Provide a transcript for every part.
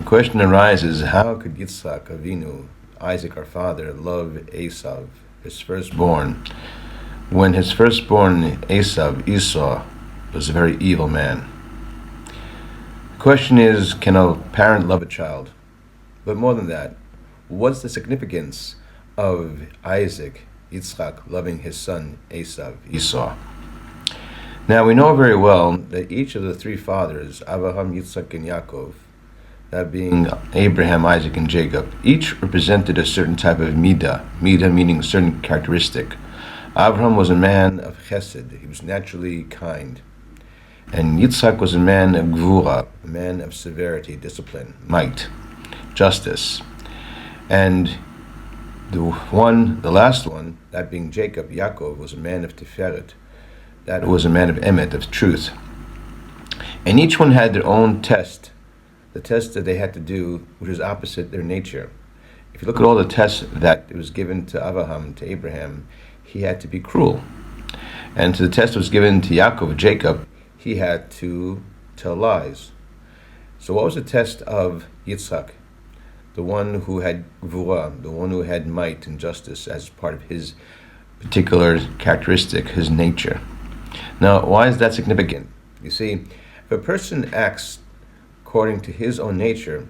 question arises, how could Yitzhak Avinu, Isaac our father, love Esav, his firstborn, when his firstborn Esav, Esau, was a very evil man? The question is, can a parent love a child? But more than that, what's the significance of Isaac, Yitzhak, loving his son Esav, Esau? Now we know very well that each of the three fathers, Abraham, Yitzhak, and Yaakov, that being Abraham, Isaac, and Jacob, each represented a certain type of midah meaning a certain characteristic. Abraham was a man of chesed, he was naturally kind. And Yitzhak was a man of gvura, a man of severity, discipline, might, justice. And the last one, that being Jacob, Yaakov, was a man of tiferet, that was a man of emet, of truth. And each one had their own test, the test that they had to do, which was opposite their nature. If you look at all the tests that was given to Abraham, he had to be cruel. And to the test that was given to Yaakov, Jacob, he had to tell lies. So what was the test of Yitzhak? The one who had gvura, the one who had might and justice as part of his particular characteristic, his nature. Now, why is that significant? You see, if a person acts according to his own nature,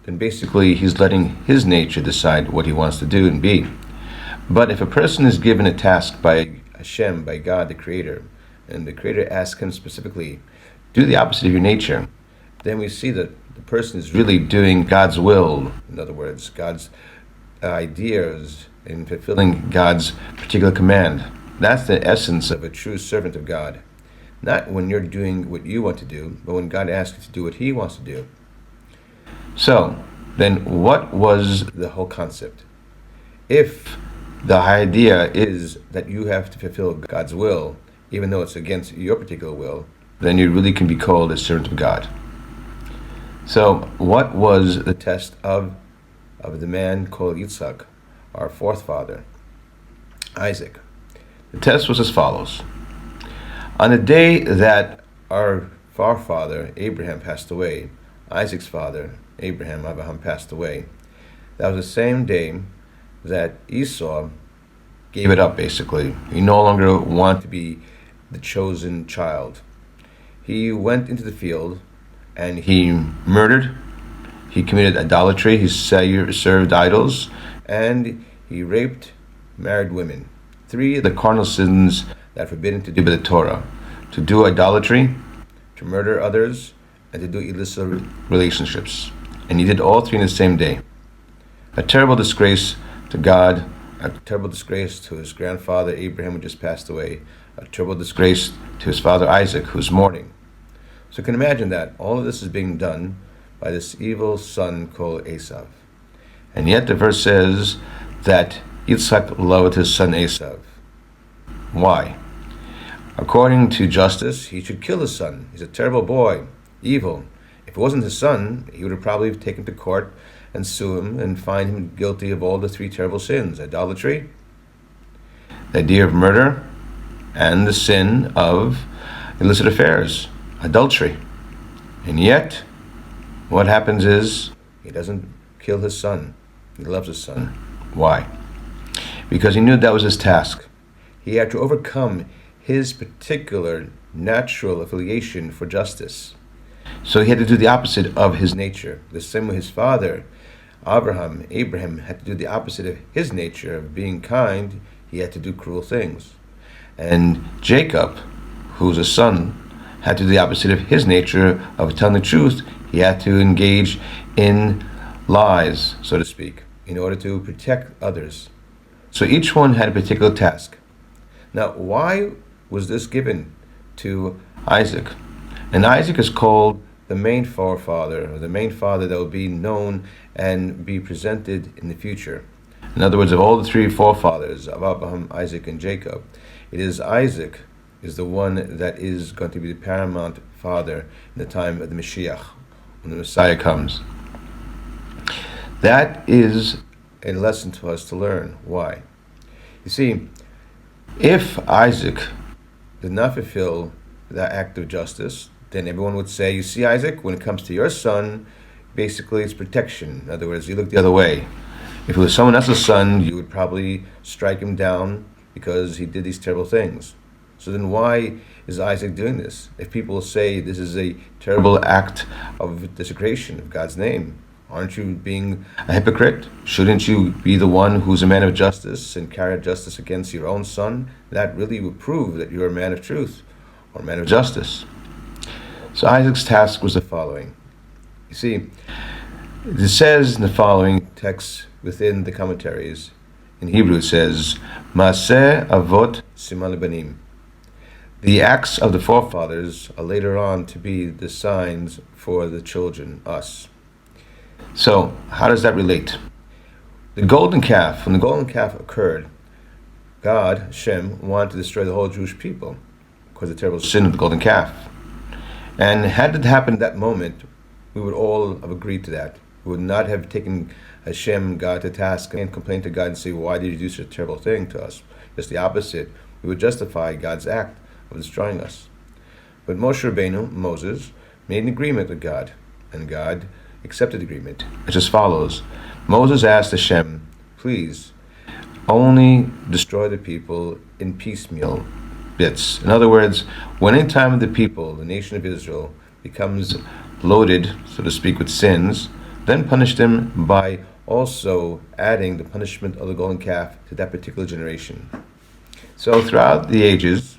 then basically he's letting his nature decide what he wants to do and be. But if a person is given a task by Hashem, by God, the Creator, and the Creator asks him specifically, do the opposite of your nature, then we see that the person is really doing God's will, in other words, God's ideas, in fulfilling God's particular command. That's the essence of a true servant of God. Not when you're doing what you want to do, but when God asks you to do what He wants to do. So, then what was the whole concept? If the idea is that you have to fulfill God's will, even though it's against your particular will, then you really can be called a servant of God. So, what was the test of the man called Yitzhak, our fourth father, Isaac? The test was as follows. On the day that our forefather, Abraham, passed away, Isaac's father, Abraham passed away, that was the same day that Esau gave it up, basically. He no longer wanted to be the chosen child. He went into the field and he murdered, he committed idolatry, he served idols, and he raped married women. 3 of the cardinal sins that are forbidden to do by the Torah: to do idolatry, to murder others, and to do illicit relationships. And he did all 3 in the same day. A terrible disgrace to God, a terrible disgrace to his grandfather Abraham, who just passed away, a terrible disgrace to his father Isaac, who's mourning. So you can imagine that all of this is being done by this evil son called Esav. And yet the verse says that Yitzhak loved his son Esav. Why? According to justice, he should kill his son. He's a terrible boy, evil. If it wasn't his son, he would have probably taken him to court and sue him and find him guilty of all the 3 terrible sins: idolatry, the idea of murder, and the sin of illicit affairs, adultery. And yet, what happens is, he doesn't kill his son. He loves his son. Why? Because he knew that was his task. He had to overcome his particular natural affiliation for justice. So he had to do the opposite of his nature. The same way his father, Abraham, had to do the opposite of his nature of being kind. He had to do cruel things. And Jacob, who's a son, had to do the opposite of his nature of telling the truth. He had to engage in lies, so to speak, in order to protect others. So each one had a particular task. Now, why was this given to Isaac? And Isaac is called the main forefather, or the main father that will be known and be presented in the future. In other words, of all the 3 forefathers of Abraham, Isaac, and Jacob, it is Isaac is the one that is going to be the paramount father in the time of the Mashiach, when the Messiah comes. That is a lesson to us to learn. Why? You see, if Isaac did not fulfill that act of justice, then everyone would say, you see, Isaac, when it comes to your son basically it's protection. In other words, you look the other way. If it was someone else's son, you would probably strike him down because he did these terrible things. So then why is Isaac doing this? If people say this is a terrible act of desecration of God's name, aren't you being a hypocrite? Shouldn't you be the one who's a man of justice and carry out justice against your own son? That really would prove that you're a man of truth or a man of justice. So Isaac's task was the following. You see, it says in the following text within the commentaries, in Hebrew it says, Maaseh Avot Siman Lebanim. The acts of the forefathers are later on to be the signs for the children, us. So, how does that relate? The golden calf, when the golden calf occurred, God, Hashem, wanted to destroy the whole Jewish people because of the terrible sin of the golden calf. And had it happened at that moment, we would all have agreed to that. We would not have taken Hashem, God, to task and complained to God and say, why did you do such a terrible thing to us? Just the opposite. We would justify God's act of destroying us. But Moshe Rabbeinu, Moses, made an agreement with God, and God accepted the agreement. It's as follows. Moses asked Hashem, please, only destroy the people in piecemeal bits. In other words, when in time the people, the nation of Israel, becomes loaded, so to speak, with sins, then punish them by also adding the punishment of the golden calf to that particular generation. So throughout the ages,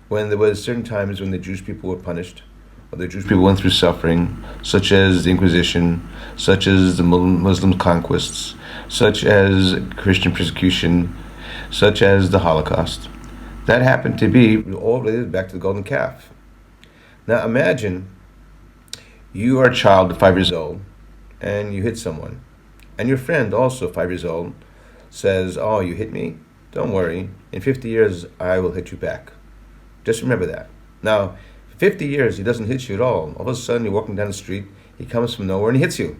when there was certain times when the Jewish people were punished, or the Jewish people went through suffering, such as the Inquisition, such as the Muslim conquests, such as Christian persecution, such as the Holocaust, that happened to be all related back to the golden calf. Now imagine you are a child of 5 years old, and you hit someone, and your friend, also 5 years old, says, oh, you hit me? Don't worry, in 50 years I will hit you back. Just remember that. Now, for 50 years he doesn't hit you at all. All of a sudden you're walking down the street, he comes from nowhere and he hits you.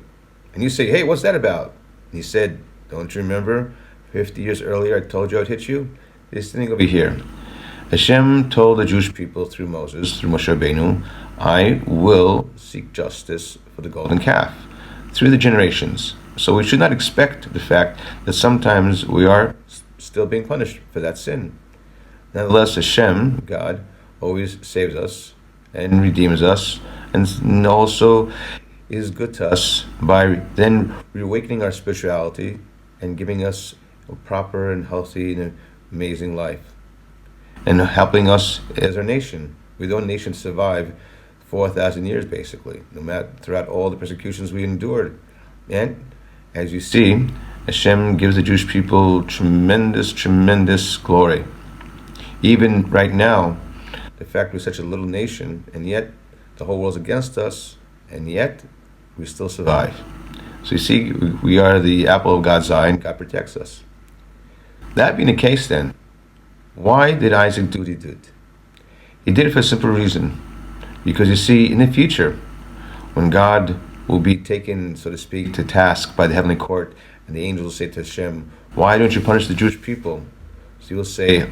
And you say, hey, what's that about? And he said, don't you remember 50 years earlier I told you I'd hit you? This thing over here. Hashem told the Jewish people through Moses, through Moshe Rabbeinu, I will seek justice for the golden calf through the generations. So we should not expect the fact that sometimes we are still being punished for that sin. Nonetheless, Hashem, God, always saves us and redeems us, and also is good to us by then reawakening our spirituality and giving us a proper and healthy and amazing life, and helping us as our nation. We're the only nation to survive 4,000 years, basically, no matter throughout all the persecutions we endured. And as you see, Hashem gives the Jewish people tremendous, tremendous glory. Even right now, the fact we're such a little nation, and yet the whole world's against us, and yet we still survive. So you see, we are the apple of God's eye, and God protects us. That being the case then, why did Isaac do what he did? He did it for a simple reason. Because you see, in the future, when God will be taken, so to speak, to task by the heavenly court, and the angels will say to Hashem, why don't you punish the Jewish people? So he will say,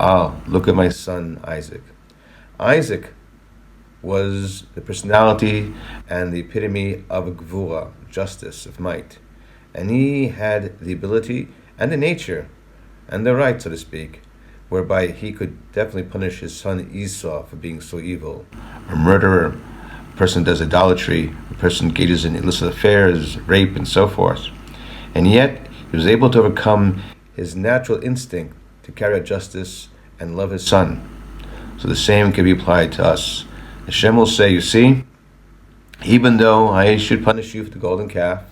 look at my son Isaac. Isaac was the personality and the epitome of a gvura, justice, of might. And he had the ability and the nature and the right, so to speak, whereby he could definitely punish his son Esav for being so evil. A murderer, a person does idolatry, a person engages in illicit affairs, rape, and so forth. And yet, he was able to overcome his natural instinct to carry out justice and love his son. So the same can be applied to us. Hashem will say, you see, even though I should punish you for the golden calf,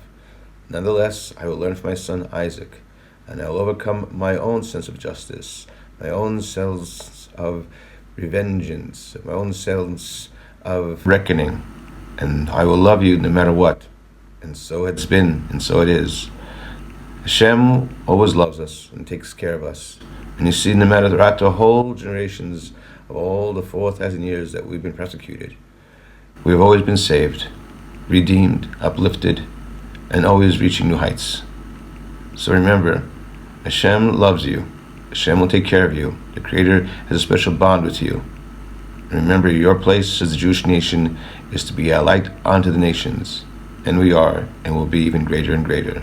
nonetheless, I will learn from my son Isaac, and I will overcome my own sense of justice, my own sense of revengeance, my own sense of reckoning, and I will love you no matter what. And so it's been, and so it is. Hashem always loves us and takes care of us. And you see, no matter throughout the whole generations of all the 4,000 years that we've been persecuted, we've always been saved, redeemed, uplifted, and always reaching new heights. So remember, Hashem loves you. Hashem will take care of you. The Creator has a special bond with you. And remember, your place as the Jewish nation is to be a light unto the nations. and we are, and will be even greater and greater.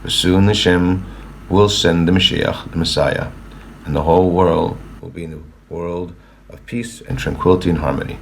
For soon Hashem will send the Mashiach, the Messiah, and the whole world will be in a world of peace and tranquility and harmony.